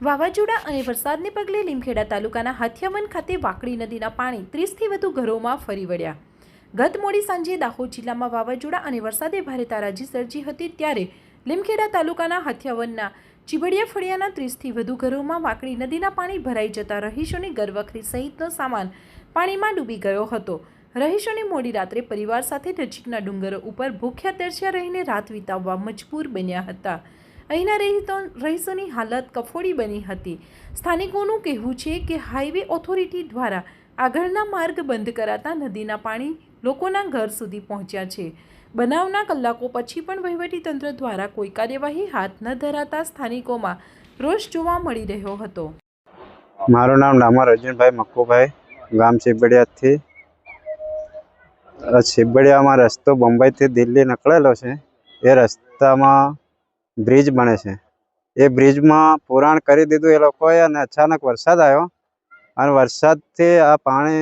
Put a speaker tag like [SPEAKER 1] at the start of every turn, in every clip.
[SPEAKER 1] વાવાઝોડા અને વરસાદને પગલે લીમખેડા તાલુકાના હાથિયાવન ખાતે વાકડી નદીના પાણી 30થી વધુ ઘરોમાં ફરી વળ્યા। ગત મોડી સાંજે દાહોદ જિલ્લામાં વાવાઝોડા અને વરસાદે ભારે તારાજી સર્જી હતી, ત્યારે લીમખેડા તાલુકાના હાથિયાવનના ચીબડિયા ફળિયાના 30થી વધુ ઘરોમાં વાકડી નદીના પાણી ભરાઈ જતા રહીશોની ઘરવખરી સહિતનો સામાન પાણીમાં ડૂબી ગયો હતો। રહીશોને મોડી રાત્રે પરિવાર સાથે નજીકના ડુંગરો ઉપર ભૂખ્યા તરસ્યા રહીને રાત વિતાવવા મજબૂર બન્યા હતા। અહીંના રહીશોની હાલત કફોડી બની હતી। સ્થાનિકોનું કહેવું છે કે હાઈવે ઓથોરિટી દ્વારા આગળના માર્ગ બંધ કરાતા નદીના પાણી લોકોના ઘર સુધી પહોંચ્યા છે। બનાવના કલાકો પછી પણ વહીવટીતંત્ર દ્વારા કોઈ કાર્યવાહી હાથ ન ધરાતા સ્થાનિકોમાં રોષ જોવા મળી રહ્યો હતો।
[SPEAKER 2] મારું નામ ડામર અર્જુનભાઈ મક્કુભાઈ, ગામ ચીબડિયાથી। ચીબડિયામાં રસ્તો બોમ્બેથી દિલ્હી નીકળેલો છે। એ રસ્તામાં બ્રિજ બને છે। એ બ્રિજમાં પુરાણ કરી દીધું એ લોકોએ, અને અચાનક વરસાદ આવ્યો અને વરસાદથી આ પાણી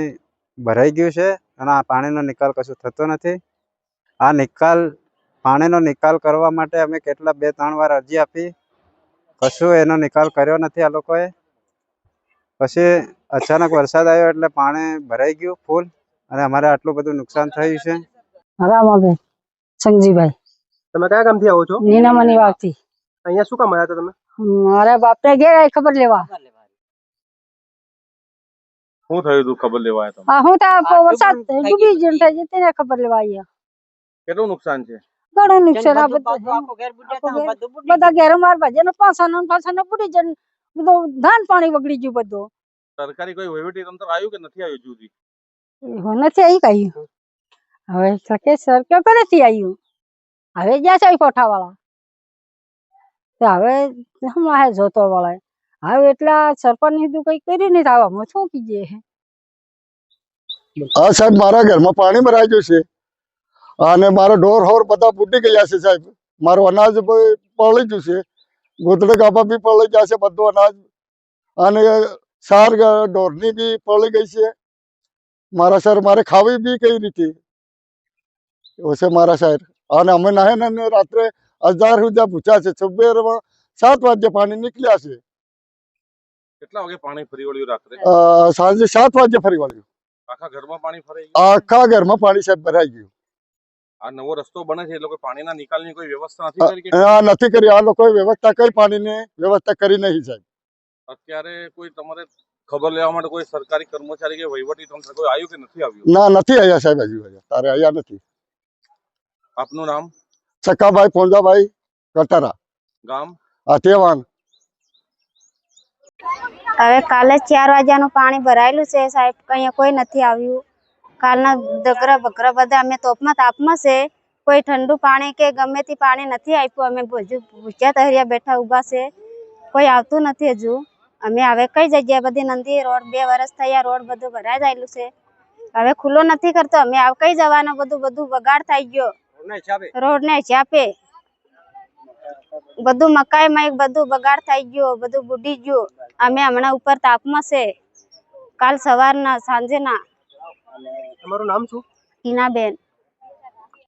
[SPEAKER 2] ભરાઈ ગયું છે અને આ પાણીનો નિકાલ કશું થતો નથી। આ પાણીનો નિકાલ કરવા માટે અમે કેટલા 2-3 વાર અરજી આપી, કશું એનો નિકાલ કર્યો નથી આ લોકોએ। પછી અચાનક વરસાદ આવ્યો એટલે પાણી ભરાઈ ગયું ફૂલ, અને અમારે આટલું બધું નુકસાન થયું છે।
[SPEAKER 3] રામાબેન સંગજીભાઈ।
[SPEAKER 4] તમે કયા ગામથી આવો છો?
[SPEAKER 3] નીનામણી વાવથી।
[SPEAKER 4] અહીંયા શું કામ આવ્યા હતા તમે?
[SPEAKER 3] મારા બાપને ઘેર ખબર લેવા।
[SPEAKER 4] શું થયું હતું ખબર લેવા આવ્યા તમે?
[SPEAKER 3] હા, હું તો વરસાદ ડૂબી ગયો થઈ જતી ને ખબર લેવા આવ્યા।
[SPEAKER 4] કેટલું નુકસાન છે?
[SPEAKER 3] ઘણું નુકસાન આ બધા ઘેર માર ભાજે પાછાનો બુડી જન બધું ધાન પાણી વગડી ગયું બધું।
[SPEAKER 4] સરકારી કોઈ વહીવટી તંત્ર આવ્યું કે નથી આવ્યું હજુ સુધી?
[SPEAKER 3] એવું નથી આવી કહ્યું। હવે શકે સરકાર પેલેથી આવ્યું, હવે જ્યાં છે કોઠાવાળા હવે હમણાં જોતો વાળા હવે એટલા સરપંચ કીધું કઈ કર્યું નહીં, આવવામાં શું કીજે।
[SPEAKER 5] હા સાહેબ, મારા ઘરમાં પાણી ભરાઈ ગયું છે અને મારો ઢોર હોર બધા ફૂટી ગયા છે સાહેબ। મારું અનાજ પલળી ગયું છે, ગોદડે ગાભા બી પલળી ગયા છે બધું અનાજ, અને સાર ઢોરની બી પલળી ગઈ છે। મારા સર મારે ખાવી બી કઈ રીતે એવું છે મારા સાહેબ। અને અમે નાહે ને રાત્રે 1000 સુધી પૂછ્યા છે। સવારમાં 7 વાગે પાણી નીકળ્યા છે।
[SPEAKER 4] કેટલા વાગે પાણી ફરી વળ્યું રાત્રે?
[SPEAKER 5] સાંજે 7 વાગે ફરી વળ્યું।
[SPEAKER 4] આખા ઘરમાં પાણી ફરાઈ ગયું?
[SPEAKER 5] આખા ઘરમાં પાણી સાહેબ ભરાઈ ગયું।
[SPEAKER 4] આ નવો રસ્તો બને છે, એ લોકો પાણીના નિકાલની કોઈ વ્યવસ્થા નથી કરી કે?
[SPEAKER 5] નથી કરી, આ લોકોએ વ્યવસ્થા કરી, પાણીની વ્યવસ્થા કરી નહીં સાહેબ।
[SPEAKER 4] અત્યારે કોઈ તમારે ખબર લેવા માટે કોઈ સરકારી કર્મચારી કે વહીવટી તંત્ર કોઈ આવ્યું કે નથી આવ્યું?
[SPEAKER 5] ના, નથી આવ્યા સાહેબ, હજુ તારે આવ્યા નથી।
[SPEAKER 4] આપનું નામ?
[SPEAKER 5] સકાભાઈ પોંજાભાઈ કટારા,
[SPEAKER 4] ગામ
[SPEAKER 5] હાથિયાવાન।
[SPEAKER 6] હવે કાલે 4 વાગ્યાનું પાણી ભરાયેલું છે સાહેબ, અહીંયા કોઈ નથી આવ્યું। કાલના દગરા બકરા બધા અમે તાપમાં છે, કોઈ ઠંડુ પાણી કે ગમે તે પાણી નથી આપ્યું। અમે ભૂખ્યા તહરિયા બેઠા ઊભા છે, કોઈ આવતું નથી હજુ। અમે હવે કઈ જગ્યાએ બધી નંદી રોડ 2 વર્ષ થયા, રોડ બધું ભરાઈ ગયેલું છે, હવે ખુલ્લો નથી કરતો। અમે આવ કઈ જવાનો, બધું બગાડ થઈ ગયો રોડ ને ચાપે, બધું મકાઈ બધું બગાડ થઈ ગયો, બધું બુડી ગયું। અમે હમણાં ઉપર તાપમાં છે, કાલ સવારના સાંજેના।
[SPEAKER 4] તમારું નામ શું?
[SPEAKER 6] હિનાબેન।